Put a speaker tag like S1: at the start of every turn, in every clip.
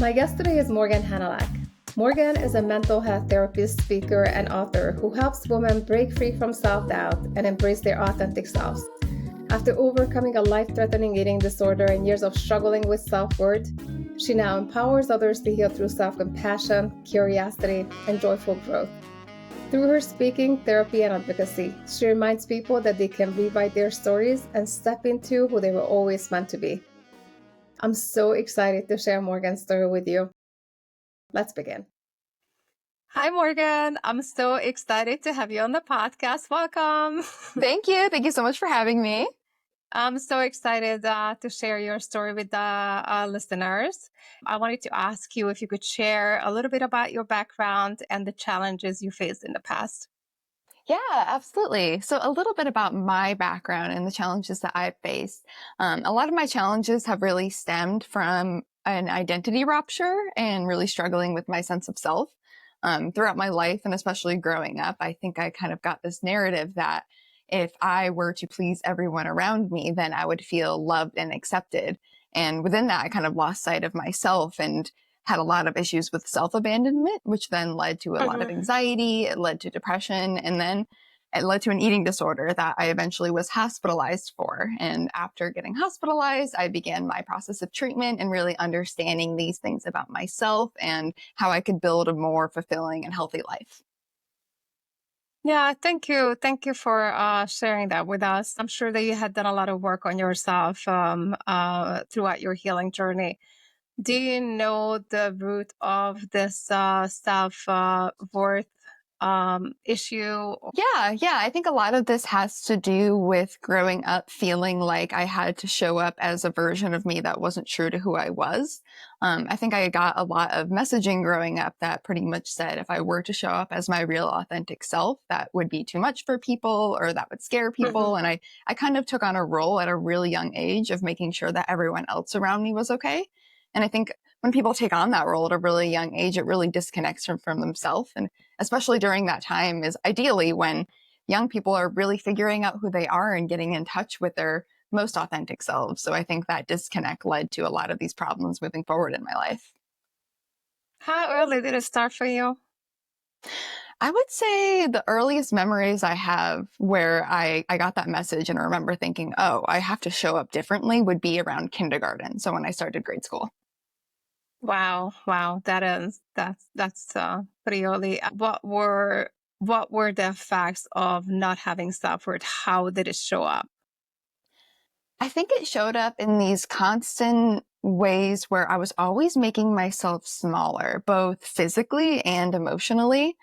S1: My guest today is Morgan Hannaleck. Morgan is a mental health therapist, speaker, and author who helps women break free from self-doubt and embrace their authentic selves. After overcoming a life-threatening eating disorder and years of struggling with self-worth, she now empowers others to heal through self-compassion, curiosity, and joyful growth. Through her speaking, therapy, and advocacy, she reminds people that they can rewrite their stories and step into who they were always meant to be. I'm so excited to share Morgan's story with you. Let's begin. Hi, Morgan. I'm so excited to have you on the podcast. Welcome.
S2: Thank you. Thank you so much for having me.
S1: I'm so excited to share your story with the listeners. I wanted to ask you if you could share a little bit about your background and the challenges you faced in the past.
S2: Yeah, absolutely. So a little bit about my background and the challenges that I've faced. A lot of my challenges have really stemmed from an identity rupture and really struggling with my sense of self. Throughout my life, and especially growing up, I think I kind of got this narrative that if I were to please everyone around me, then I would feel loved and accepted. And within that, I kind of lost sight of myself and had a lot of issues with self-abandonment, which then led to a lot of anxiety. It led to depression, and then it led to an eating disorder that I eventually was hospitalized for. And after getting hospitalized, I began my process of treatment and really understanding these things about myself and how I could build a more fulfilling and healthy life.
S1: Yeah, thank you. Thank you for sharing that with us. I'm sure that you had done a lot of work on yourself throughout your healing journey. Do you know the root of this self-worth issue?
S2: Yeah. I think a lot of this has to do with growing up feeling like I had to show up as a version of me that wasn't true to who I was. I think I got a lot of messaging growing up that pretty much said if I were to show up as my real authentic self, that would be too much for people or that would scare people. And I kind of took on a role at a really young age of making sure that everyone else around me was okay. And I think when people take on that role at a really young age, it really disconnects from themselves. And especially during that time is ideally when young people are really figuring out who they are and getting in touch with their most authentic selves. So I think that disconnect led to a lot of these problems moving forward in my life.
S1: How early did it start for you?
S2: I would say the earliest memories I have where I got that message and I remember thinking, oh, I have to show up differently would be around kindergarten. So when I started grade school.
S1: Wow, that's pretty early. What were the effects of not having self-worth? How did it show up?
S2: I think it showed up in these constant ways where I was always making myself smaller, both physically and emotionally.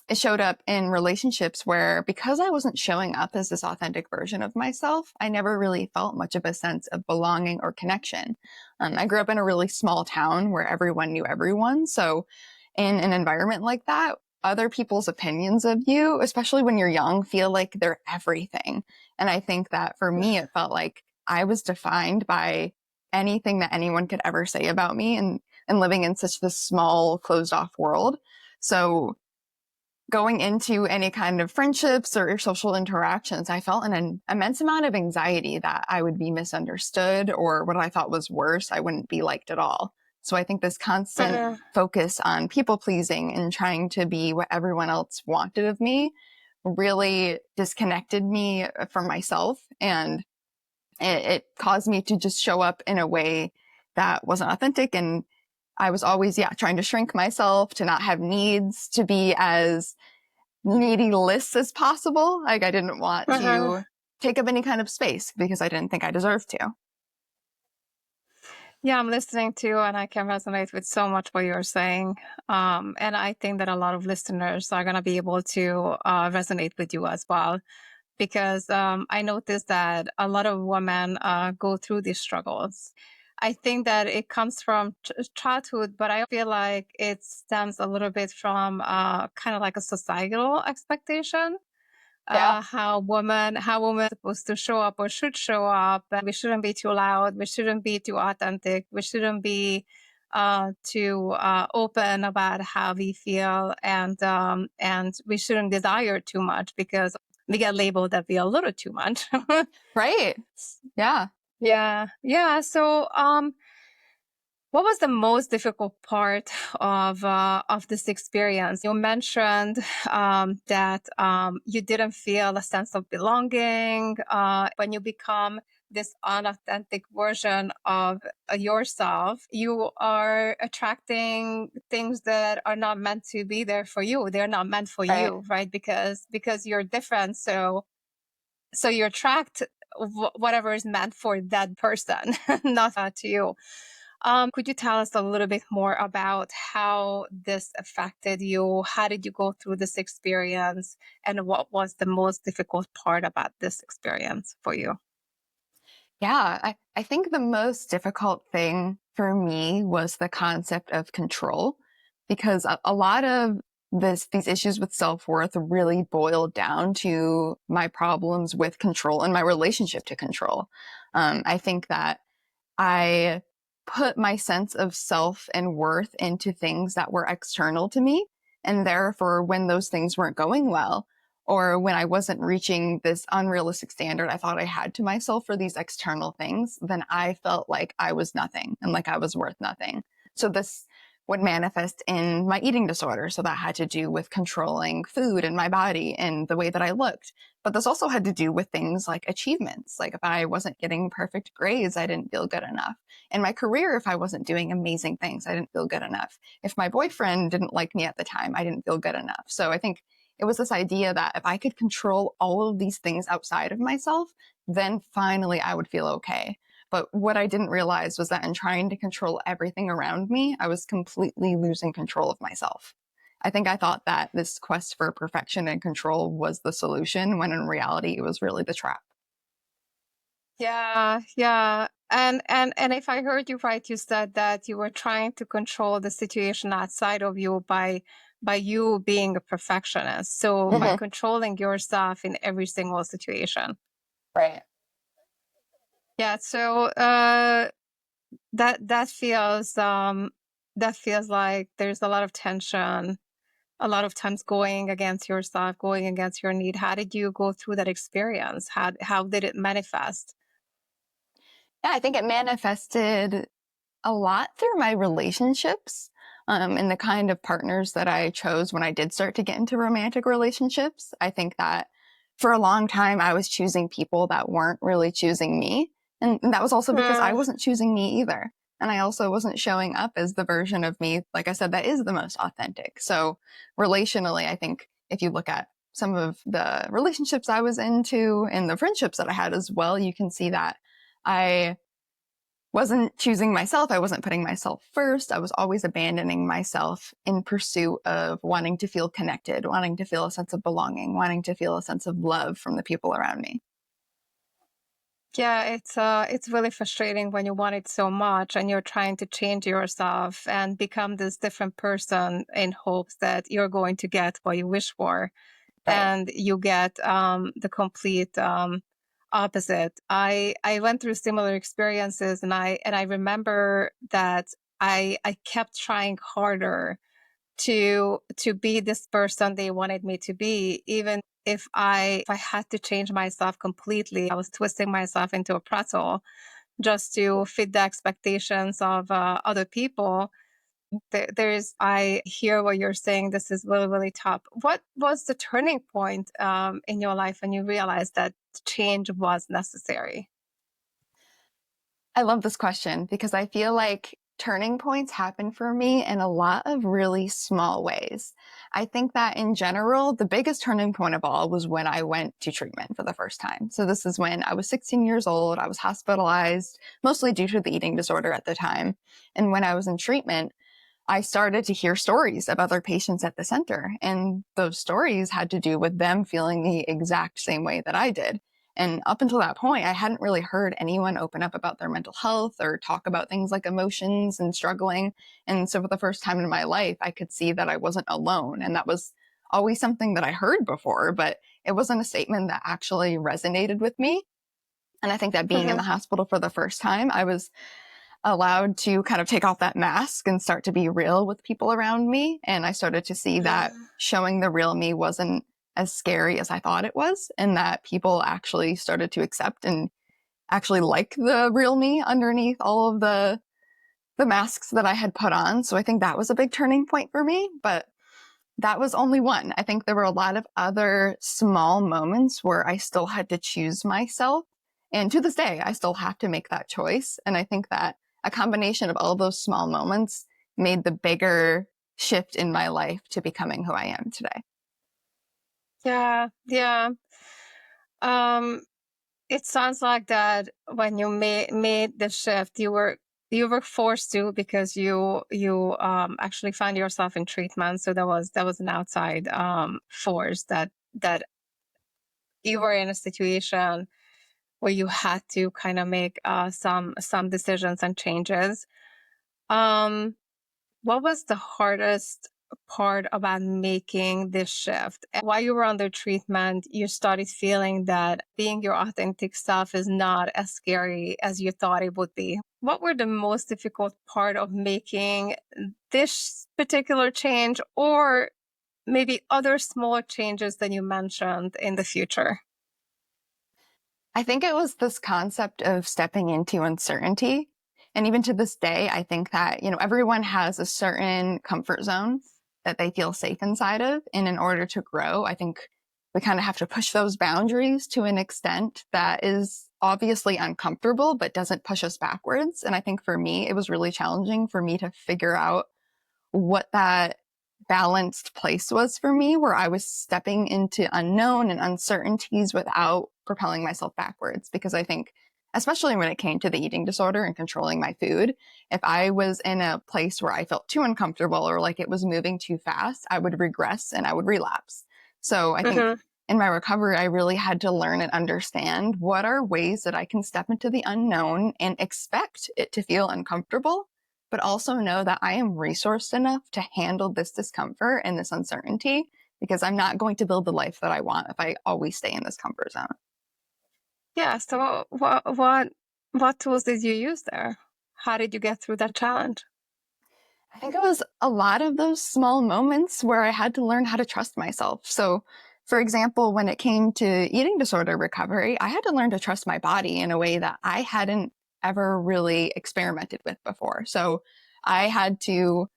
S2: It showed up in relationships where because I wasn't showing up as this authentic version of myself, I never really felt much of a sense of belonging or connection. I grew up in a really small town where everyone knew everyone. So in an environment like that, other people's opinions of you, especially when you're young, feel like they're everything. And I think that for me, it felt like I was defined by anything that anyone could ever say about me and living in such this small, closed off world. So going into any kind of friendships or social interactions, I felt an immense amount of anxiety that I would be misunderstood or what I thought was worse, I wouldn't be liked at all. So I think this constant focus on people pleasing and trying to be what everyone else wanted of me really disconnected me from myself. And it caused me to just show up in a way that wasn't authentic. And I was always, trying to shrink myself, to not have needs, to be as needyless as possible. Like I didn't want to take up any kind of space because I didn't think I deserved to.
S1: Yeah, I'm listening to you and I can resonate with so much what you're saying. And I think that a lot of listeners are going to be able to resonate with you as well. Because I noticed that a lot of women go through these struggles. I think that it comes from childhood, but I feel like it stems a little bit from kind of like a societal expectation. How women are supposed to show up or should show up. And we shouldn't be too loud. We shouldn't be too authentic. We shouldn't be too open about how we feel, and we shouldn't desire too much because we get labeled that we are a little too much.
S2: Right. Yeah.
S1: Yeah. So What was the most difficult part of this experience? You mentioned that you didn't feel a sense of belonging when you become this unauthentic version of yourself. You are attracting things that are not meant to be there for you. They're not meant for
S2: Right.
S1: you, right? Because you're different. So you attract whatever is meant for that person, not to you. Could you tell us a little bit more about how this affected you? How did you go through this experience? And what was the most difficult part about this experience for you?
S2: Yeah, I think the most difficult thing for me was the concept of control, because a lot of these issues with self-worth really boiled down to my problems with control and my relationship to control. I think that I put my sense of self and worth into things that were external to me. And therefore, when those things weren't going well, or when I wasn't reaching this unrealistic standard I thought I had to myself for these external things, then I felt like I was nothing and like I was worth nothing. So this would manifest in my eating disorder. So that had to do with controlling food and my body and the way that I looked. But this also had to do with things like achievements. Like if I wasn't getting perfect grades, I didn't feel good enough. In my career, if I wasn't doing amazing things, I didn't feel good enough. If my boyfriend didn't like me at the time, I didn't feel good enough. So I think it was this idea that if I could control all of these things outside of myself, then finally I would feel okay. But what I didn't realize was that in trying to control everything around me, I was completely losing control of myself. I think I thought that this quest for perfection and control was the solution, when in reality, it was really the trap.
S1: Yeah, yeah. And if I heard you right, you said that you were trying to control the situation outside of you by you being a perfectionist. So by
S2: Hmm.
S1: controlling yourself in every single situation.
S2: Right.
S1: Yeah, so that that feels like there's a lot of tension, a lot of times going against yourself, going against your need. How did you go through that experience? How did it manifest?
S2: Yeah, I think it manifested a lot through my relationships, and the kind of partners that I chose when I did start to get into romantic relationships. I think that for a long time, I was choosing people that weren't really choosing me. And that was also because I
S1: Mm,
S2: wasn't choosing me either. And I also wasn't showing up as the version of me, like I said, that is the most authentic. So relationally, I think if you look at some of the relationships I was into and the friendships that I had as well, you can see that I wasn't choosing myself. I wasn't putting myself first. I was always abandoning myself in pursuit of wanting to feel connected, wanting to feel a sense of belonging, wanting to feel a sense of love from the people around me.
S1: yeah, it's really frustrating when you want it so much and you're trying to change yourself and become this different person in hopes that you're going to get what you wish for,
S2: Right.
S1: and you get the complete opposite. I went through similar experiences, and I remember that I kept trying harder to be this person they wanted me to be, even if I had to change myself completely. I was twisting myself into a pretzel just to fit the expectations of other people. There's I hear what you're saying. This is really, really tough. What was the turning point in your life when you realized that change was necessary?
S2: I love this question because I feel like turning points happen for me in a lot of really small ways. I think that in general, the biggest turning point of all was when I went to treatment for the first time. So this is when I was 16 years old. I was hospitalized, mostly due to the eating disorder at the time. And when I was in treatment, I started to hear stories of other patients at the center. And those stories had to do with them feeling the exact same way that I did. And up until that point, I hadn't really heard anyone open up about their mental health or talk about things like emotions and struggling. And so for the first time in my life, I could see that I wasn't alone. And that was always something that I heard before, but it wasn't a statement that actually resonated with me. And I think that being in
S1: Hmm.
S2: the hospital for the first time, I was allowed to kind of take off that mask and start to be real with people around me. And I started to see that showing the real me wasn't as scary as I thought it was, and that people actually started to accept and actually like the real me underneath all of the the masks that I had put on. So I think that was a big turning point for me, but that was only one. I think there were a lot of other small moments where I still had to choose myself. And to this day, I still have to make that choice. And I think that a combination of all those small moments made the bigger shift in my life to becoming who I am today.
S1: Yeah, yeah. Um, it sounds like that when you made the shift, you were forced to because you actually found yourself in treatment. So that was an outside force that you were in a situation where you had to kind of make some decisions and changes. Um, what was the hardest part about making this shift? And while you were under treatment, you started feeling that being your authentic self is not as scary as you thought it would be. What were the most difficult part of making this particular change, or maybe other small changes that you mentioned in the future?
S2: I think it was this concept of stepping into uncertainty. And even to this day, I think that, everyone has a certain comfort zone that they feel safe inside of. And in order to grow, I think we kind of have to push those boundaries to an extent that is obviously uncomfortable, but doesn't push us backwards. And I think for me, it was really challenging for me to figure out what that balanced place was for me, where I was stepping into unknown and uncertainties without propelling myself backwards. Because I think, especially when it came to the eating disorder and controlling my food, if I was in a place where I felt too uncomfortable or like it was moving too fast, I would regress and I would relapse. So I think
S1: Hmm.
S2: in my recovery, I really had to learn and understand what are ways that I can step into the unknown and expect it to feel uncomfortable, but also know that I am resourced enough to handle this discomfort and this uncertainty, because I'm not going to build the life that I want if I always stay in this comfort zone.
S1: Yeah. So what tools did you use there? How did you get through that challenge?
S2: I think it was a lot of those small moments where I had to learn how to trust myself. So, for example, when it came to eating disorder recovery, I had to learn to trust my body in a way that I hadn't ever really experimented with before. So, I had to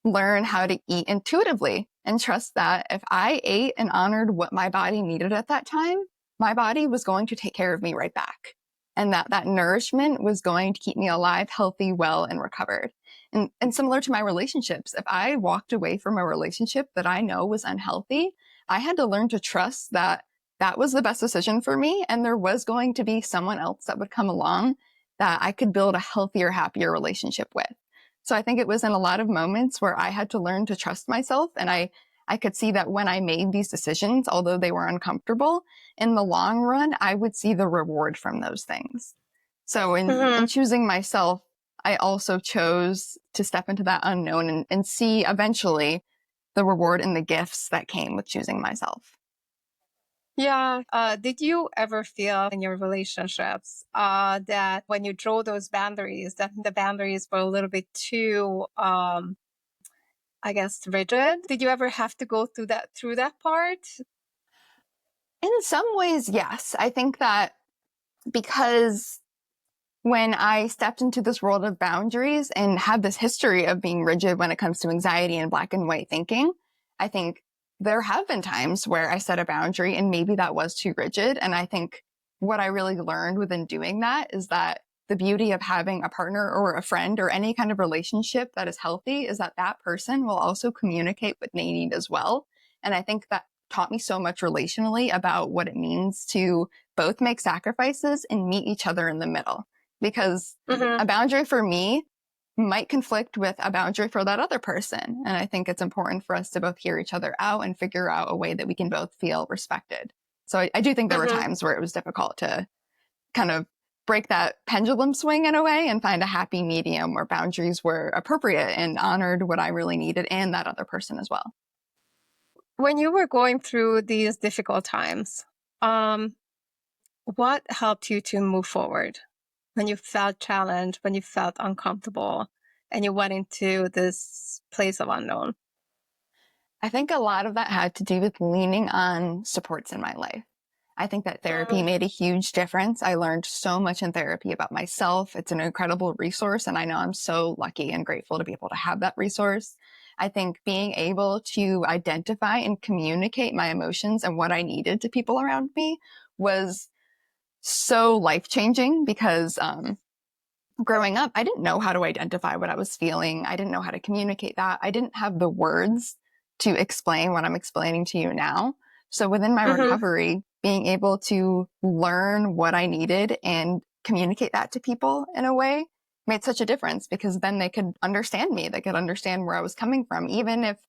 S2: learn how to eat intuitively and trust that if I ate and honored what my body needed at that time, my body was going to take care of me right back. And that nourishment was going to keep me alive, healthy, well, and recovered. And similar to my relationships, if I walked away from a relationship that I know was unhealthy, I had to learn to trust that that was the best decision for me. And there was going to be someone else that would come along that I could build a healthier, happier relationship with. So I think it was in a lot of moments where I had to learn to trust myself. And I could see that when I made these decisions, although they were uncomfortable, in the long run, I would see the reward from those things. So in
S1: Hmm.
S2: choosing myself, I also chose to step into that unknown and see eventually the reward and the gifts that came with choosing myself.
S1: Yeah. Did you ever feel in your relationships that when you draw those boundaries, that the boundaries were a little bit too, I guess, rigid? Did you ever have to go through that part?
S2: In some ways, yes. I think that because when I stepped into this world of boundaries and have this history of being rigid when it comes to anxiety and black and white thinking, I think there have been times where I set a boundary and maybe that was too rigid. And I think what I really learned within doing that is that the beauty of having a partner or a friend or any kind of relationship that is healthy is that that person will also communicate what they need as well. And I think that taught me so much relationally about what it means to both make sacrifices and meet each other in the middle, because
S1: Hmm.
S2: a boundary for me might conflict with a boundary for that other person. And I think it's important for us to both hear each other out and figure out a way that we can both feel respected. So I do think there were
S1: Hmm.
S2: times where it was difficult to kind of break that pendulum swing in a way and find a happy medium where boundaries were appropriate and honored what I really needed and that other person as well.
S1: When you were going through these difficult times, um, what helped you to move forward when you felt challenged, when you felt uncomfortable, and you went into this place of unknown?
S2: I think a lot of that had to do with leaning on supports in my life. I think that therapy
S1: Mhm.
S2: made a huge difference. I learned so much in therapy about myself. It's an incredible resource, and I know I'm so lucky and grateful to be able to have that resource. I think being able to identify and communicate my emotions and what I needed to people around me was so life changing because growing up, I didn't know how to identify what I was feeling. I didn't know how to communicate that. I didn't have the words to explain what I'm explaining to you now. So within my
S1: Mhm.
S2: recovery, being able to learn what I needed and communicate that to people in a way made such a difference because then they could understand me. They could understand where I was coming from, even if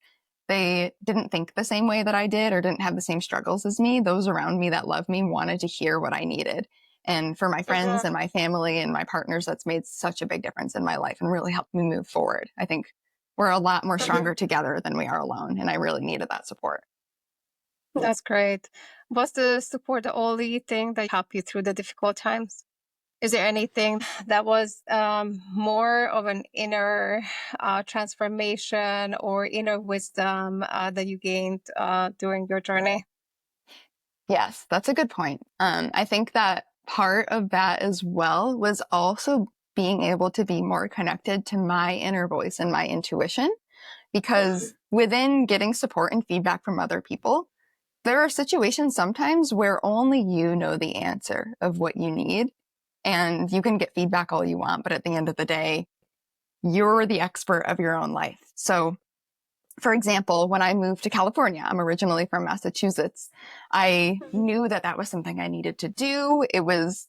S2: they didn't think the same way that I did or didn't have the same struggles as me. Those around me that love me wanted to hear what I needed. And for my friends
S1: Mhm.
S2: and my family and my partners, that's made such a big difference in my life and really helped me move forward. I think we're a lot more
S1: Mhm.
S2: stronger together than we are alone. And I really needed that support.
S1: That's great. Was the support the only thing that helped you through the difficult times? Is there anything that was more of an inner transformation or inner wisdom that you gained during your journey?
S2: Yes, that's a good point. I think that part of that as well was also being able to be more connected to my inner voice and my intuition. Because within getting support and feedback from other people, there are situations sometimes where only you know the answer of what you need. And you can get feedback all you want, but at the end of the day, you're the expert of your own life. So, for example, when I moved to California, I'm originally from Massachusetts. I
S1: Mhm.
S2: knew that that was something I needed to do. It was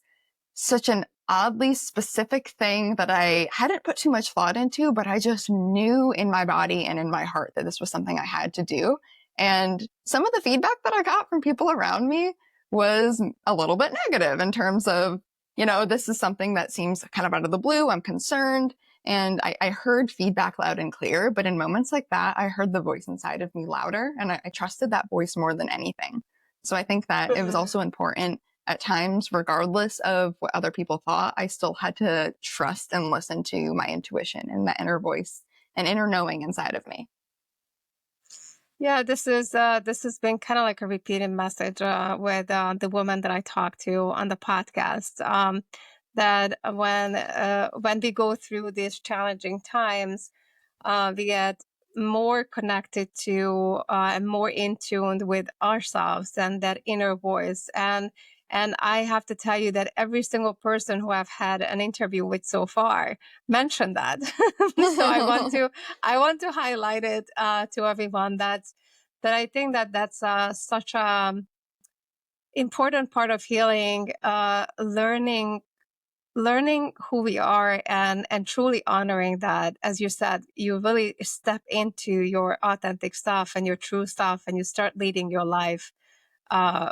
S2: such an oddly specific thing that I hadn't put too much thought into, but I just knew in my body and in my heart that this was something I had to do. And some of the feedback that I got from people around me was a little bit negative in terms of, this is something that seems kind of out of the blue. I'm concerned. And I heard feedback loud and clear, but in moments like that, I heard the voice inside of me louder and I trusted that voice more than anything. So I think that it was
S1: Mhm.
S2: also important at times, regardless of what other people thought, I still had to trust and listen to my intuition and that inner voice and inner knowing inside of me.
S1: Yeah, this has been kind of like a repeated message with the woman that I talked to on the podcast. That when we go through these challenging times, we get more connected to and more in tune with ourselves and that inner voice. And I have to tell you that every single person who I've had an interview with so far mentioned that. So I want to highlight it to everyone that I think that that's such a important part of healing, learning who we are and truly honoring that. As you said, you really step into your authentic stuff and your true stuff and you start leading your life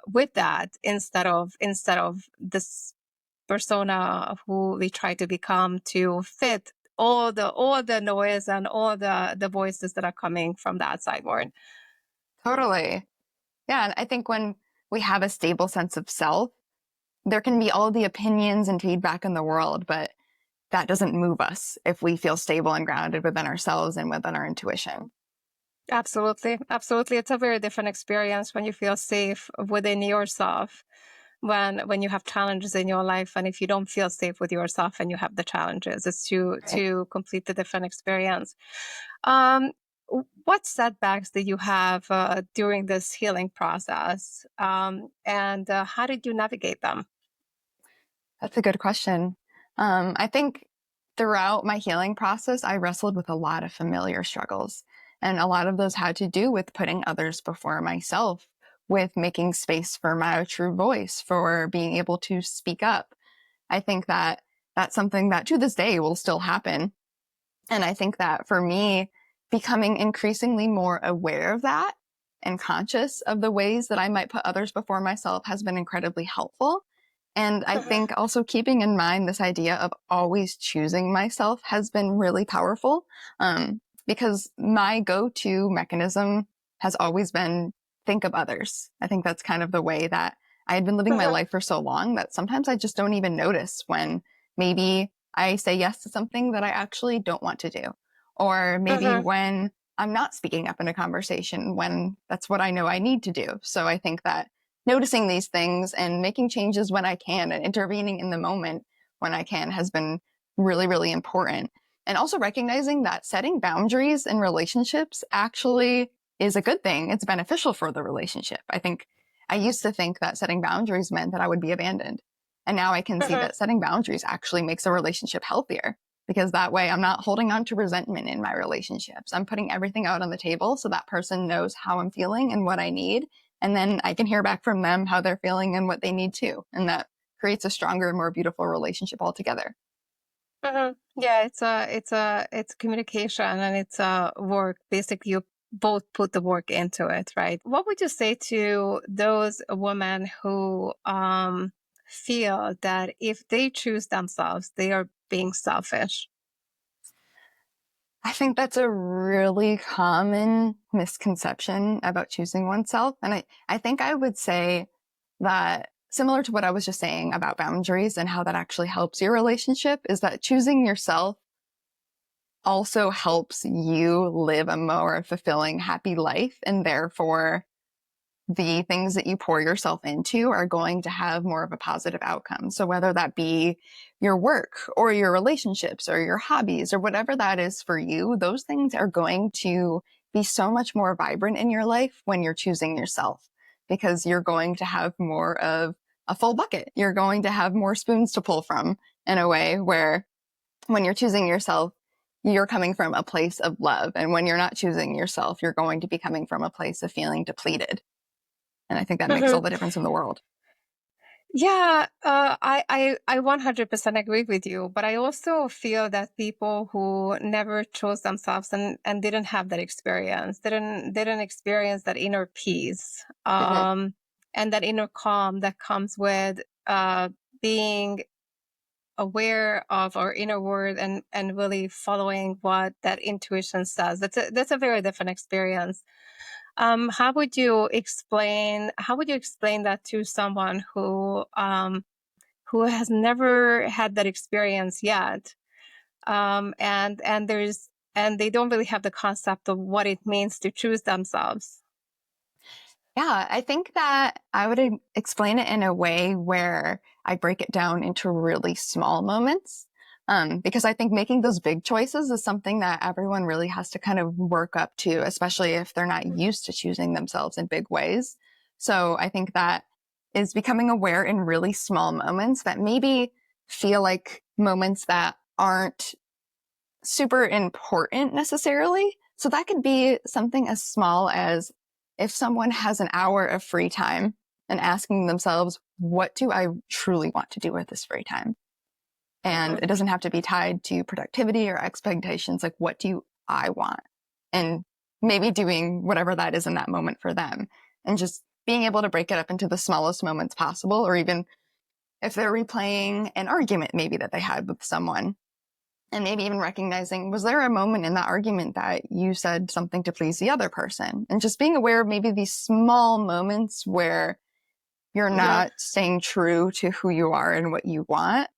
S1: with that instead of this persona who we try to become to fit all the noise and all the voices that are coming from the outside world.
S2: Totally. Yeah. And I think when we have a stable sense of self, there can be all the opinions and feedback in the world, but that doesn't move us if we feel stable and grounded within ourselves and within our intuition.
S1: Absolutely. Absolutely. It's a very different experience when you feel safe within yourself, when you have challenges in your life. And if you don't feel safe with yourself and you have the challenges, it's
S2: Right.
S1: to complete the different experience. Um, what setbacks did you have during this healing process? And how did you navigate them?
S2: That's a good question. I think throughout my healing process, I wrestled with a lot of familiar struggles. And a lot of those had to do with putting others before myself, with making space for my true voice, for being able to speak up. I think that that's something that to this day will still happen. And I think that for me, becoming increasingly more aware of that and conscious of the ways that I might put others before myself has been incredibly helpful. And I
S1: Mhm.
S2: think also keeping in mind this idea of always choosing myself has been really powerful, because my go to mechanism has always been think of others. I think that's kind of the way that I had been living my
S1: Mhm.
S2: life for so long that sometimes I just don't even notice when maybe I say yes to something that I actually don't want to do. Or maybe
S1: Mhm.
S2: when I'm not speaking up in a conversation when that's what I know I need to do. So I think that noticing these things and making changes when I can and intervening in the moment when I can has been really, really important. And also recognizing that setting boundaries in relationships actually is a good thing. It's beneficial for the relationship. I think I used to think that setting boundaries meant that I would be abandoned. And now I can see
S1: Mhm.
S2: that setting boundaries actually makes a relationship healthier because that way I'm not holding on to resentment in my relationships. I'm putting everything out on the table so that person knows how I'm feeling and what I need. And then I can hear back from them how they're feeling and what they need too. And that creates a stronger, more beautiful relationship altogether.
S1: Yeah, it's communication and it's work. Basically, you both put the work into it, right? What would you say to those women who feel that if they choose themselves, they are being selfish?
S2: I think that's a really common misconception about choosing oneself. And I think I would say that similar to what I was just saying about boundaries and how that actually helps your relationship is that choosing yourself also helps you live a more fulfilling, happy life. And therefore, the things that you pour yourself into are going to have more of a positive outcome. So whether that be your work or your relationships or your hobbies or whatever that is for you, those things are going to be so much more vibrant in your life when you're choosing yourself because you're going to have more of a full bucket. You're going to have more spoons to pull from in a way where when you're choosing yourself, you're coming from a place of love. And when you're not choosing yourself, you're going to be coming from a place of feeling depleted. And I think that makes all
S1: Mhm.
S2: the difference in the world.
S1: Yeah, I 100% agree with you, but I also feel that people who never chose themselves and didn't have that experience, didn't experience that inner peace,
S2: Mhm.
S1: and that inner calm that comes with being aware of our inner world and really following what that intuition says. That's a very different experience. How would you explain that to someone who has never had that experience yet, and they don't really have the concept of what it means to choose themselves?
S2: Yeah, I think that I would explain it in a way where I break it down into really small moments. Because I think making those big choices is something that everyone really has to kind of work up to, especially if they're not used to choosing themselves in big ways. So I think that is becoming aware in really small moments that maybe feel like moments that aren't super important necessarily. So that could be something as small as if someone has an hour of free time and asking themselves, what do I truly want to do with this free time? And
S1: Mhm.
S2: it doesn't have to be tied to productivity or expectations. Like, what do I want? And maybe doing whatever that is in that moment for them and just being able to break it up into the smallest moments possible, or even if they're replaying an argument maybe that they had with someone and maybe even recognizing, was there a moment in that argument that you said something to please the other person? And just being aware of maybe these small moments where you're
S1: Mhm.
S2: not staying true to who you are and what you want.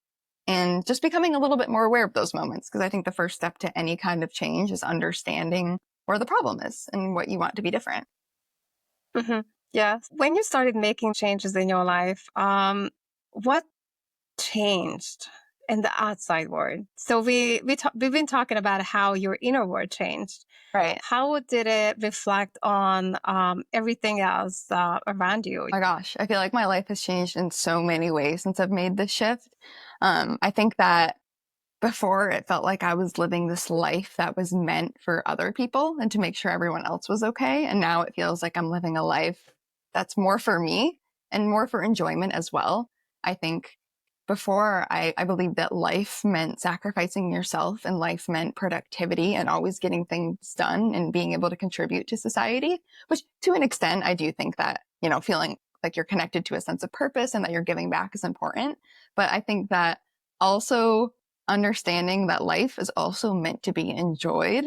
S2: And just becoming a little bit more aware of those moments. Because I think the first step to any kind of change is understanding where the problem is and what you want to be different.
S1: Mhm. Yeah. When you started making changes in your life, what changed in the outside world? So we've been talking about how your inner world changed.
S2: Right.
S1: How did it reflect on everything else around you?
S2: My gosh, I feel like my life has changed in so many ways since I've made this shift. I think that before it felt like I was living this life that was meant for other people and to make sure everyone else was okay. And now it feels like I'm living a life that's more for me and more for enjoyment as well. I think before I believed that life meant sacrificing yourself and life meant productivity and always getting things done and being able to contribute to society, which to an extent, I do think that, feeling like you're connected to a sense of purpose and that you're giving back is important. But I think that also understanding that life is also meant to be enjoyed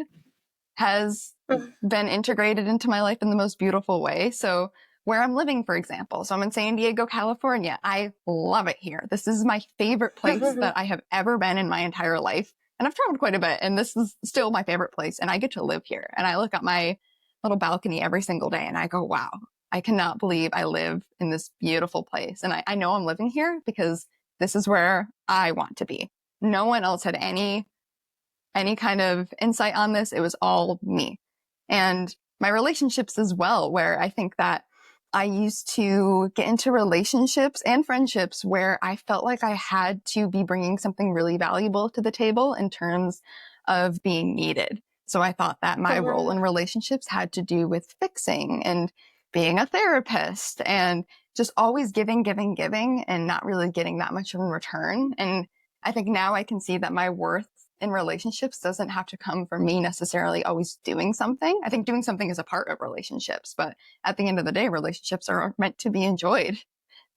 S2: has
S1: Mhm.
S2: been integrated into my life in the most beautiful way. So where I'm living, for example, so I'm in San Diego, California. I love it here. This is my favorite place that I have ever been in my entire life. And I've traveled quite a bit, and this is still my favorite place. And I get to live here. And I look at my little balcony every single day and I go, wow. I cannot believe I live in this beautiful place. And I know I'm living here because this is where I want to be. No one else had any kind of insight on this. It was all me. And my relationships as well, where I think that I used to get into relationships and friendships where I felt like I had to be bringing something really valuable to the table in terms of being needed. So I thought that my role
S1: Mhm.
S2: in relationships had to do with fixing and being a therapist and just always giving, giving, giving, and not really getting that much in return. And I think now I can see that my worth in relationships doesn't have to come from me necessarily always doing something. I think doing something is a part of relationships, but at the end of the day, relationships are meant to be enjoyed.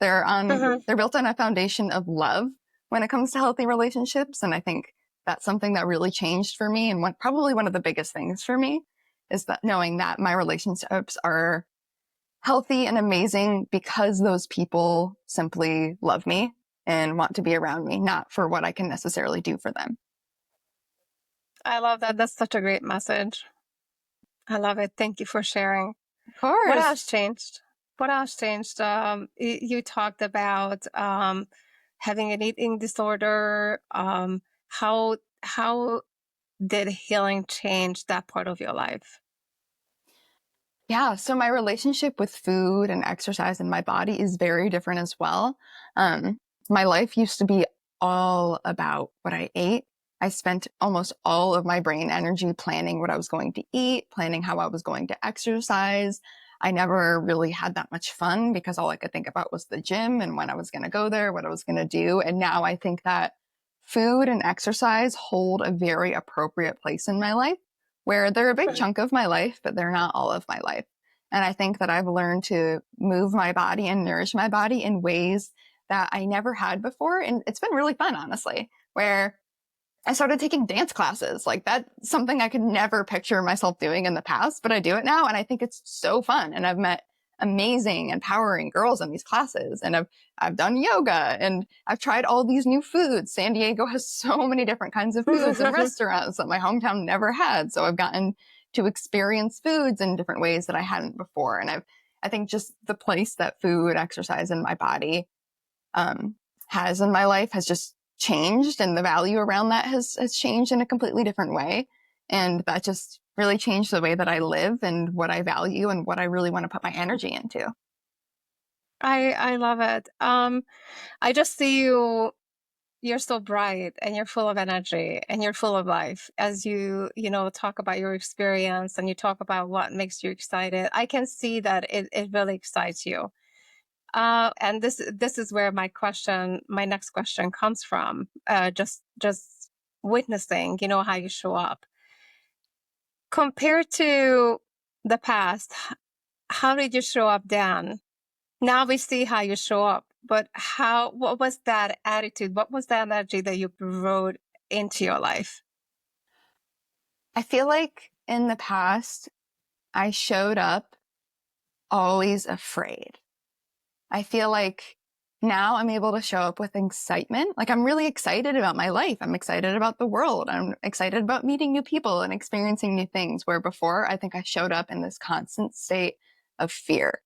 S1: Mhm.
S2: They're built on a foundation of love when it comes to healthy relationships. And I think that's something that really changed for me. And probably one of the biggest things for me is that knowing that my relationships are healthy and amazing because those people simply love me and want to be around me, not for what I can necessarily do for them.
S1: I love that. That's such a great message. I love it. Thank you for sharing.
S2: Of
S1: What
S2: course.
S1: else changed? What else changed? You talked about having an eating disorder. How did healing change that part of your life?
S2: Yeah, so my relationship with food and exercise and my body is very different as well. My life used to be all about what I ate. I spent almost all of my brain energy planning what I was going to eat, planning how I was going to exercise. I never really had that much fun because all I could think about was the gym and when I was going to go there, what I was going to do. And now I think that food and exercise hold a very appropriate place in my life where they're a big
S1: Mhm.
S2: chunk of my life, but they're not all of my life. And I think that I've learned to move my body and nourish my body in ways that I never had before. And it's been really fun, honestly, where I started taking dance classes. Like that's something I could never picture myself doing in the past, but I do it now. And I think it's so fun. And I've met amazing, empowering girls in these classes. And I've done yoga and I've tried all these new foods. San Diego has so many different kinds of foods and restaurants that my hometown never had. So I've gotten to experience foods in different ways that I hadn't before. And I think just the place that food, exercise in my body um, has in my life has just changed, and the value around that has changed in a completely different way. And that just really changed the way that I live and what I value and what I really want to put my energy into.
S1: I love it. I just see you. You're so bright and you're full of energy and you're full of life as you talk about your experience and you talk about what makes you excited. I can see that it really excites you. And this is where my next question comes from. Just witnessing, how you show up compared to the past. How did you show up then? Now we see how you show up, but what was that attitude? What was that energy that you brought into your life?
S2: I feel like in the past, I showed up always afraid. I feel like now I'm able to show up with excitement. Like I'm really excited about my life. I'm excited about the world. I'm excited about meeting new people and experiencing new things. Where before, I think I showed up in this constant state of fear.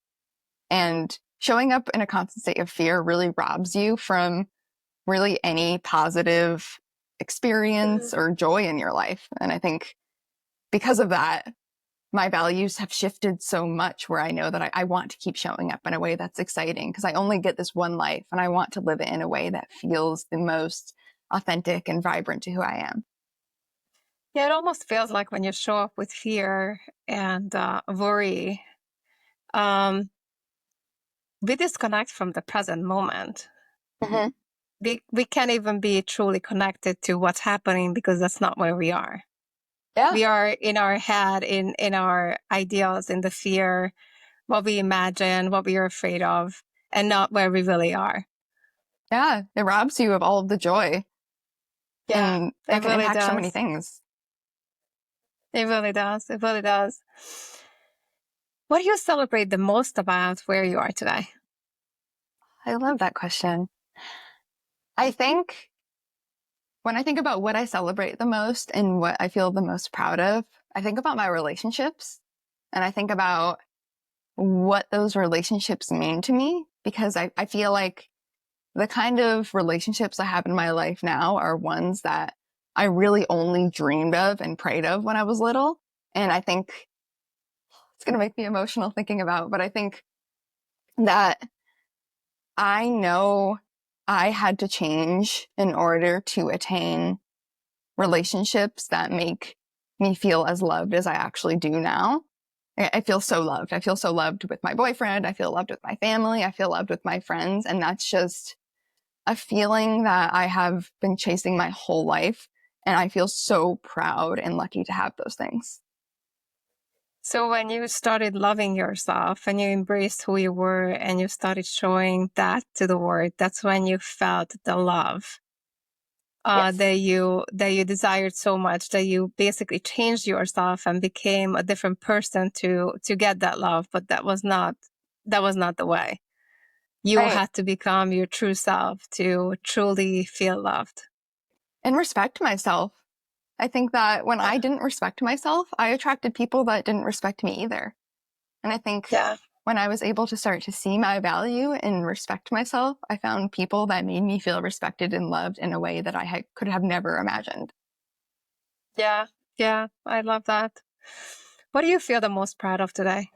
S2: And showing up in a constant state of fear really robs you from really any positive experience
S1: Mhm.
S2: or joy in your life. And I think because of that, my values have shifted so much where I know that I want to keep showing up in a way that's exciting because I only get this one life and I want to live it in a way that feels the most authentic and vibrant to who I am.
S1: Yeah, it almost feels like when you show up with fear and worry, um, we disconnect from the present moment.
S2: Mm-hmm.
S1: We can't even be truly connected to what's happening because that's not where we are.
S2: Yeah.
S1: We are in our head, in our ideals, in the fear, what we imagine, what we are afraid of, and not where we really are.
S2: Yeah. It robs you of all of the joy
S1: Yeah,
S2: and that
S1: it
S2: can
S1: really
S2: impact so many
S1: does.
S2: things.
S1: It really does. It really does. What do you celebrate the most about where you are today?
S2: I love that question. I think when I think about what I celebrate the most and what I feel the most proud of, I think about my relationships and I think about what those relationships mean to me, because I feel like the kind of relationships I have in my life now are ones that I really only dreamed of and prayed of when I was little. And I think it's going to make me emotional thinking about, but I think that I know I had to change in order to attain relationships that make me feel as loved as I actually do now. I feel so loved. I feel so loved with my boyfriend. I feel loved with my family. I feel loved with my friends. And that's just a feeling that I have been chasing my whole life. And I feel so proud and lucky to have those things.
S1: So when you started loving yourself and you embraced who you were and you started showing that to the world, that's when you felt the love
S2: Yes.
S1: that you desired so much that you basically changed yourself and became a different person to get that love. But that was not the way. You
S2: Right.
S1: had to become your true self to truly feel loved.
S2: And respect myself. I think that when I didn't respect myself, I attracted people that didn't respect me either. And I think
S1: Yeah.
S2: when I was able to start to see my value and respect myself, I found people that made me feel respected and loved in a way that could have never imagined.
S1: Yeah. Yeah. I love that. What do you feel the most proud of today?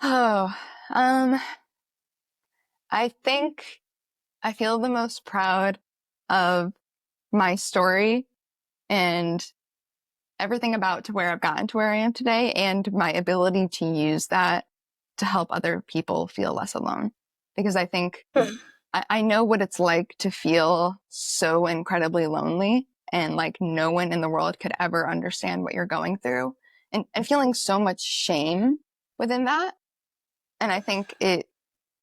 S2: Oh, um, I think I feel the most proud of my story and everything about to where I've gotten to where I am today, and my ability to use that to help other people feel less alone. Because I think I know what it's like to feel so incredibly lonely, and like no one in the world could ever understand what you're going through, and feeling so much shame within that. And I think it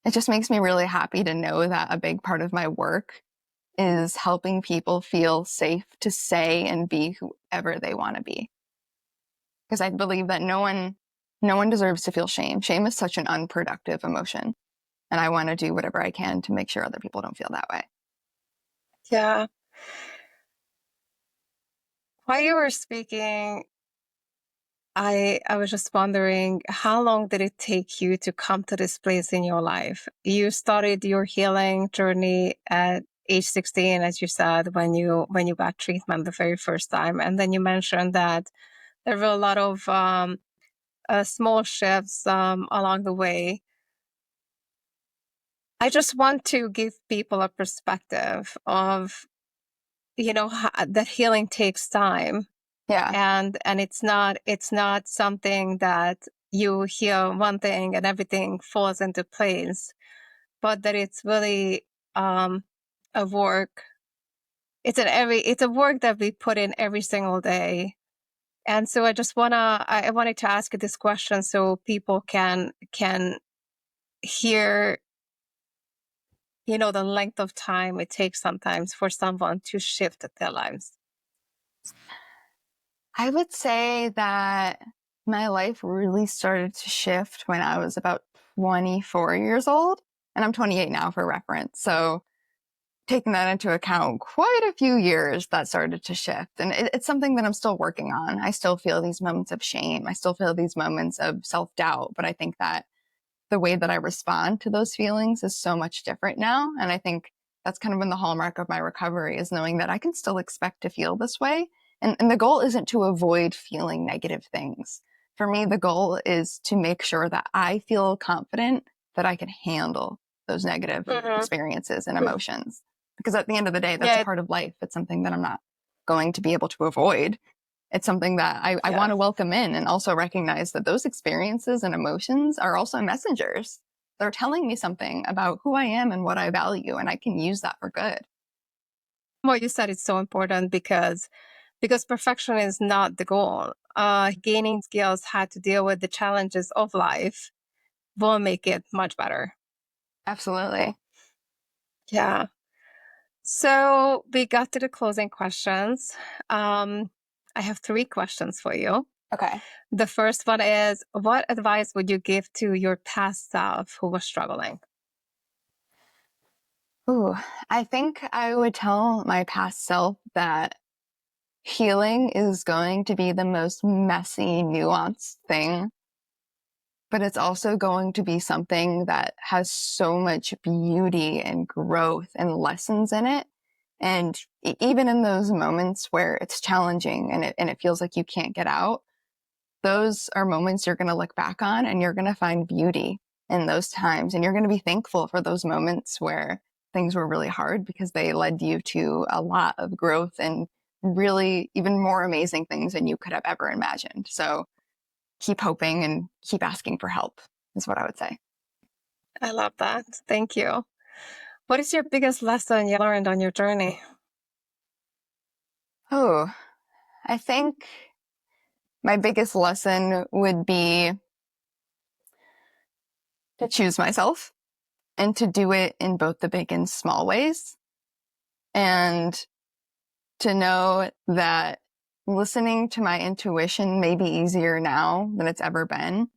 S2: just makes me really happy to know that a big part of my work is helping people feel safe to say and be whoever they want to be. Because I believe that no one deserves to feel shame. Shame is such an unproductive emotion, and I want to do whatever I can to make sure other people don't feel that way.
S1: Yeah. While you were speaking, I was just wondering, how long did it take you to come to this place in your life? You started your healing journey at age 16, as you said, when you got treatment the very first time. And then you mentioned that there were a lot of small shifts along the way. I just want to give people a perspective of, that healing takes time,
S2: Yeah,
S1: and it's not something that you hear one thing and everything falls into place, but that it's really um a work. It's a work that we put in every single day. And so I wanted to ask you this question so people can hear, the length of time it takes sometimes for someone to shift their lives.
S2: I would say that my life really started to shift when I was about 24 years old, and I'm 28 now for reference. So taking that into account, quite a few years that started to shift. And it's something that I'm still working on. I still feel these moments of shame. I still feel these moments of self doubt. But I think that the way that I respond to those feelings is so much different now. And I think that's kind of been the hallmark of my recovery, is knowing that I can still expect to feel this way. And the goal isn't to avoid feeling negative things. For me, the goal is to make sure that I feel confident that I can handle those negative
S1: Hmm.
S2: experiences and emotions. Because at the end of the day, that's a
S1: Yeah.
S2: part of life. It's something that I'm not going to be able to avoid. It's something that I want
S1: Yeah.
S2: to welcome in, and also recognize that those experiences and emotions are also messengers. They're telling me something about who I am and what I value, and I can use that for good.
S1: What you said is so important because perfection is not the goal. Gaining skills how to deal with the challenges of life will make it much better.
S2: Absolutely.
S1: Yeah. So we got to the closing questions. Um, I have three questions for you.
S2: Okay.
S1: The first one is, what advice would you give to your past self who was struggling?
S2: Ooh, I think I would tell my past self that healing is going to be the most messy, nuanced thing but it's also going to be something that has so much beauty and growth and lessons in it. And even in those moments where it's challenging and it feels like you can't get out, those are moments you're going to look back on and you're going to find beauty in those times. And you're going to be thankful for those moments where things were really hard because they led you to a lot of growth and really even more amazing things than you could have ever imagined. So keep hoping and keep asking for help is what I would say.
S1: I love that. Thank you. What is your biggest lesson you learned on your journey?
S2: Oh, I think my biggest lesson would be to choose myself and to do it in both the big and small ways. And to know that listening to my intuition may be easier now than it's ever been,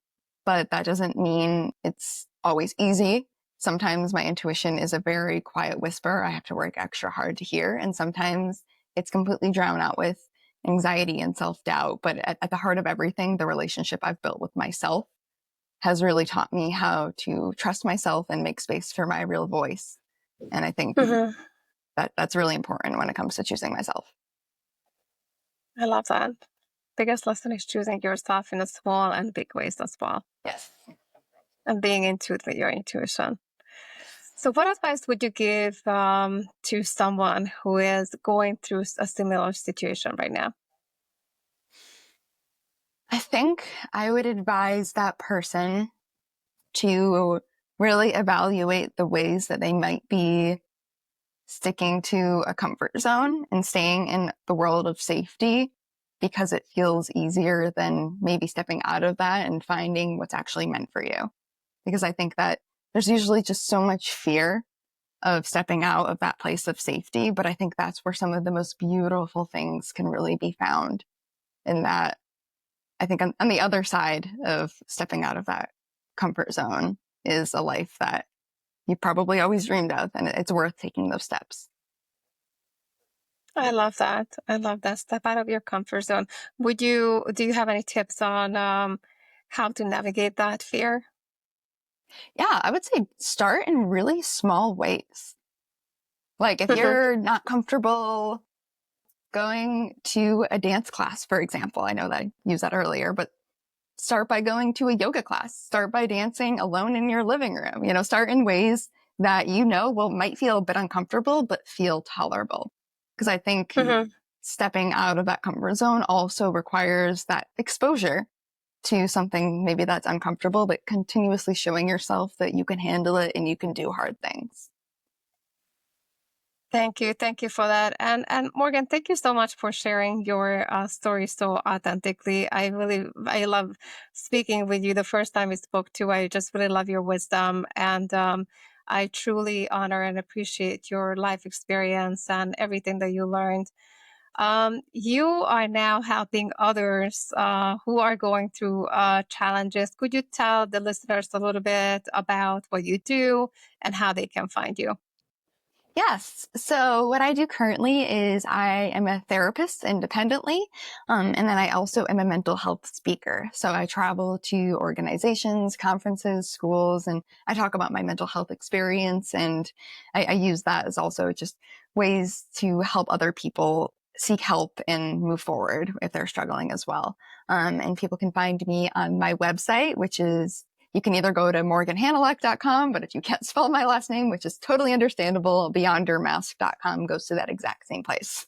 S2: but that doesn't mean it's always easy. Sometimes my intuition is a very quiet whisper I have to work extra hard to hear. And sometimes it's completely drowned out with anxiety and self-doubt. But at the heart of everything, the relationship I've built with myself has really taught me how to trust myself and make space for my real voice. And I think that's really important when it comes to choosing myself.
S1: I love that. Biggest lesson is choosing yourself in the small and big ways as well,
S2: Yes.
S1: and being into your intuition. So, what advice would you give to someone who is going through a similar situation right now?
S2: I think I would advise that person to really evaluate the ways that they might be sticking to a comfort zone and staying in the world of safety because it feels easier than maybe stepping out of that and finding what's actually meant for you. Because I think that there's usually just so much fear of stepping out of that place of safety. But I think that's where some of the most beautiful things can really be found. In that, I think on the other side of stepping out of that comfort zone is a life that you probably always dreamed of, and it's worth taking those steps.
S1: I love that. I love that. Step out of your comfort zone. Do you have any tips on how to navigate that fear?
S2: Yeah, I would say start in really small ways. Like if
S1: Hmm.
S2: you're not comfortable going to a dance class, for example, I know that I used that earlier, but start by going to a yoga class, start by dancing alone in your living room, start in ways that might feel a bit uncomfortable, but feel tolerable. Because I think
S1: Hmm.
S2: stepping out of that comfort zone also requires that exposure to something maybe that's uncomfortable, but continuously showing yourself that you can handle it and you can do hard things.
S1: Thank you. Thank you for that. And Morgan, thank you so much for sharing your story so authentically. I love speaking with you. The first time we spoke too, I just really love your wisdom. And I truly honor and appreciate your life experience and everything that you learned. You are now helping others who are going through challenges. Could you tell the listeners a little bit about what you do and how they can find you?
S2: Yes. So what I do currently is I am a therapist independently. And then I also am a mental health speaker. So I travel to organizations, conferences, schools, and I talk about my mental health experience. And I use that as also just ways to help other people seek help and move forward if they're struggling as well. And people can find me on my website, which is you can either go to morganhannaleck.com, but if you can't spell my last name, which is totally understandable, beyondyourmask.com goes to that exact same place.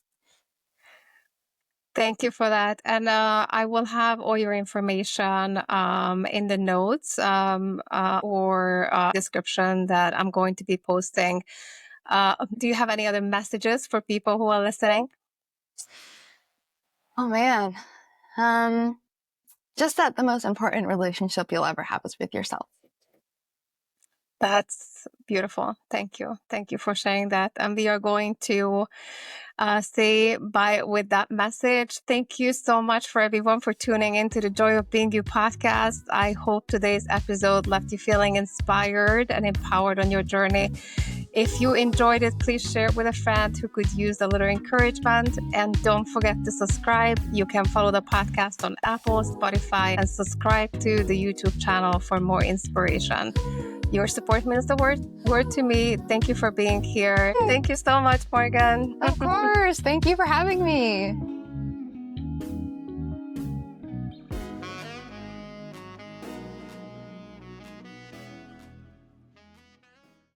S1: Thank you for that. And I will have all your information in the notes or description that I'm going to be posting. Do you have any other messages for people who are listening?
S2: Oh man. Just that the most important relationship you'll ever have is with yourself.
S1: That's beautiful. Thank you. Thank you for sharing that. And we are going to say bye with that message. Thank you so much for everyone for tuning into the Joy of Being You podcast. I hope today's episode left you feeling inspired and empowered on your journey. If you enjoyed it, please share it with a friend who could use a little encouragement. And don't forget to subscribe. You can follow the podcast on Apple, Spotify, and subscribe to the YouTube channel for more inspiration. Your support means the word to me. Thank you for being here. Thank you so much, Morgan.
S2: Of course. Thank you for having me.